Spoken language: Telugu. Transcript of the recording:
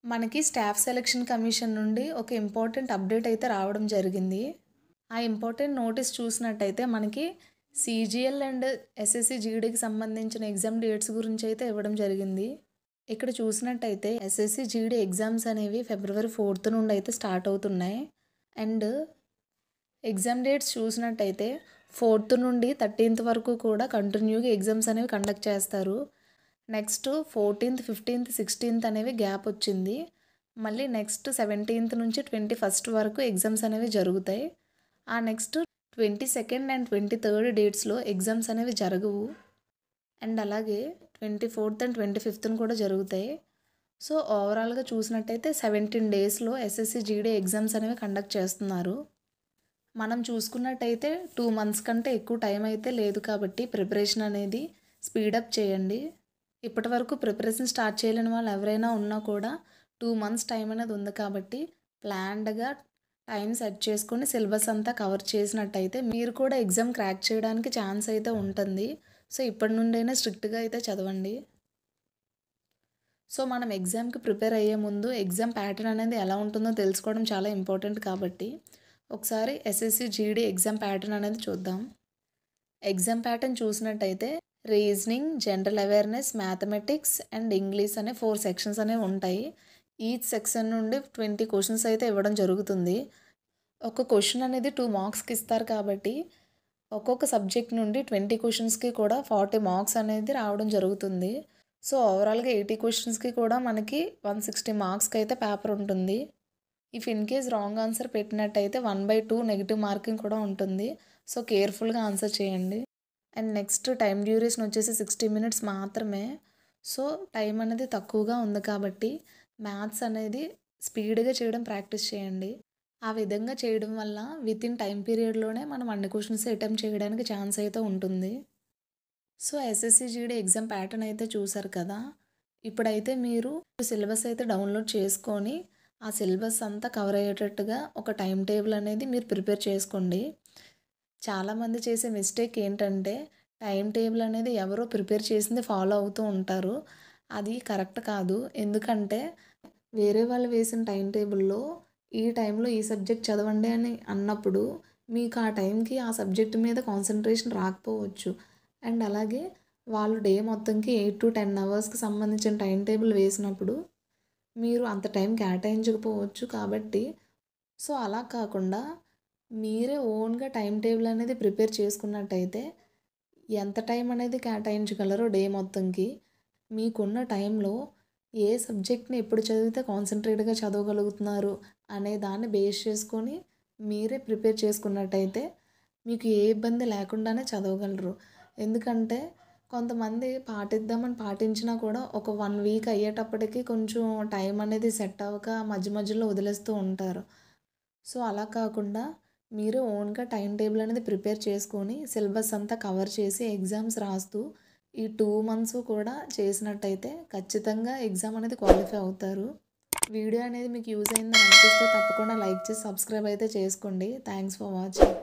మనకి స్టాఫ్ సెలక్షన్ కమిషన్ నుండి ఒక ఇంపార్టెంట్ అప్డేట్ అయితే రావడం జరిగింది. ఆ ఇంపార్టెంట్ నోటీస్ చూసినట్టయితే మనకి సీజీఎల్ అండ్ ఎస్ఎస్సి జీడీకి సంబంధించిన ఎగ్జామ్ డేట్స్ గురించి అయితే ఇవ్వడం జరిగింది. ఇక్కడ చూసినట్టయితే ఎస్ఎస్సి జీడీ ఎగ్జామ్స్ అనేవి ఫిబ్రవరి 4th నుండి అయితే స్టార్ట్ అవుతున్నాయి. అండ్ ఎగ్జామ్ డేట్స్ చూసినట్టయితే 4th నుండి 13th వరకు కూడా కంటిన్యూగా ఎగ్జామ్స్ అనేవి కండక్ట్ చేస్తారు. నెక్స్ట్ 14th, 15th, 16th అనేవి గ్యాప్ వచ్చింది. మళ్ళీ నెక్స్ట్ 17th నుంచి 21st వరకు ఎగ్జామ్స్ అనేవి జరుగుతాయి. ఆ next 22nd and 23rd డేట్స్లో exams అనేవి జరగవు. అండ్ అలాగే 24th అండ్ 25th కూడా జరుగుతాయి. సో ఓవరాల్గా చూసినట్టయితే 17 డేస్లో ఎస్ఎస్సి జీడీ ఎగ్జామ్స్ అనేవి కండక్ట్ చేస్తున్నారు. మనం చూసుకున్నట్టయితే 2 months కంటే ఎక్కువ టైం అయితే లేదు కాబట్టి ప్రిపరేషన్ అనేది స్పీడప్ చేయండి. ఇప్పటి వరకు ప్రిపరేషన్ స్టార్ట్ చేయలేని వాళ్ళు ఎవరైనా ఉన్నా కూడా 2 months టైం అనేది ఉంది కాబట్టి ప్లాన్డ్గా టైం సెట్ చేసుకొని సిలబస్ అంతా కవర్ చేసినట్టయితే మీరు కూడా ఎగ్జామ్ క్రాక్ చేయడానికి ఛాన్స్ అయితే ఉంటుంది. సో ఇప్పటి నుండైనా స్ట్రిక్ట్గా అయితే చదవండి. సో మనం ఎగ్జామ్కి ప్రిపేర్ అయ్యే ముందు ఎగ్జామ్ ప్యాటర్న్ అనేది ఎలా ఉంటుందో తెలుసుకోవడం చాలా ఇంపార్టెంట్ కాబట్టి ఒకసారి ఎస్ఎస్సి జీడీ ఎగ్జామ్ ప్యాటర్న్ అనేది చూద్దాం. ఎగ్జామ్ ప్యాటర్న్ చూసినట్టయితే reasoning, general awareness, mathematics and English అనే 4 సెక్షన్స్ అనేవి ఉంటాయి. ఈచ్ సెక్షన్ నుండి 20 క్వశ్చన్స్ అయితే ఇవ్వడం జరుగుతుంది. ఒక క్వశ్చన్ అనేది 2 మార్క్స్కి ఇస్తారు కాబట్టి ఒక్కొక్క సబ్జెక్ట్ నుండి 20 క్వశ్చన్స్కి కూడా 40 మార్క్స్ అనేది రావడం జరుగుతుంది. సో ఓవరాల్గా 80 క్వశ్చన్స్కి కూడా మనకి 160 మార్క్స్కి అయితే పేపర్ ఉంటుంది. If in case wrong answer పెట్టినట్టయితే 1/2 నెగిటివ్ మార్కింగ్ కూడా ఉంటుంది. సో కేర్ఫుల్గా ఆన్సర్ చేయండి. అండ్ నెక్స్ట్ టైం డ్యూరేషన్ వచ్చేసి 60 minutes మాత్రమే. సో టైం అనేది తక్కువగా ఉంది కాబట్టి మ్యాథ్స్ అనేది స్పీడ్గా చేయడం ప్రాక్టీస్ చేయండి. ఆ విధంగా చేయడం వల్ల వితిన్ టైం పీరియడ్లోనే మనం అన్ని క్వశ్చన్స్ అటెంప్ట్ చేయడానికి ఛాన్స్ అయితే ఉంటుంది. So SSC GD exam pattern అయితే చూసారు కదా. ఇప్పుడైతే మీరు సిలబస్ అయితే డౌన్లోడ్ చేసుకొని ఆ సిలబస్ అంతా కవర్ అయ్యేటట్టుగా ఒక టైం టేబుల్ అనేది మీరు ప్రిపేర్ చేసుకోండి. చాలామంది చేసే మిస్టేక్ ఏంటంటే టైం టేబుల్ అనేది ఎవరో ప్రిపేర్ చేసింది ఫాలో అవుతూ ఉంటారు. అది కరెక్ట్ కాదు. ఎందుకంటే వేరే వాళ్ళు వేసిన టైం టేబుల్లో ఈ టైంలో ఈ సబ్జెక్ట్ చదవండి అని అన్నప్పుడు మీకు ఆ టైంకి ఆ సబ్జెక్ట్ మీద కాన్సన్ట్రేషన్ రాకపోవచ్చు. అండ్ అలాగే వాళ్ళు డే మొత్తంకి 8 to 10 అవర్స్కి సంబంధించిన టైం టేబుల్ వేసినప్పుడు మీరు అంత టైం కేటాయించకపోవచ్చు. కాబట్టి సో అలా కాకుండా మీరే ఓన్గా టైం టేబుల్ అనేది ప్రిపేర్ చేసుకున్నట్టయితే ఎంత టైం అనేది కేటాయించగలరో డే మొత్తంకి మీకున్న టైంలో ఏ సబ్జెక్ట్ని ఎప్పుడు చదివితే కాన్సన్ట్రేట్గా చదవగలుగుతున్నారు అనే దాన్ని బేస్ చేసుకొని మీరే ప్రిపేర్ చేసుకున్నట్టయితే మీకు ఏ ఇబ్బంది లేకుండానే చదవగలరు. ఎందుకంటే కొంతమంది పాటిద్దామని పాటించినా కూడా ఒక 1 week అయ్యేటప్పటికి కొంచెం టైం అనేది సెట్ అవ్వక మధ్య మధ్యలో వదిలేస్తూ ఉంటారు. సో అలా కాకుండా మీరు ఓన్గా టైం టేబుల్ అనేది ప్రిపేర్ చేసుకొని సిలబస్ అంతా కవర్ చేసి ఎగ్జామ్స్ రాస్తూ ఈ 2 months కూడా చేసినట్టయితే ఖచ్చితంగా ఎగ్జామ్ అనేది క్వాలిఫై అవుతారు. వీడియో అనేది మీకు యూజ్ అయిందని అనిపిస్తే తప్పకుండా లైక్ చేసి సబ్స్క్రైబ్ అయితే చేసుకోండి. Thanks for watching.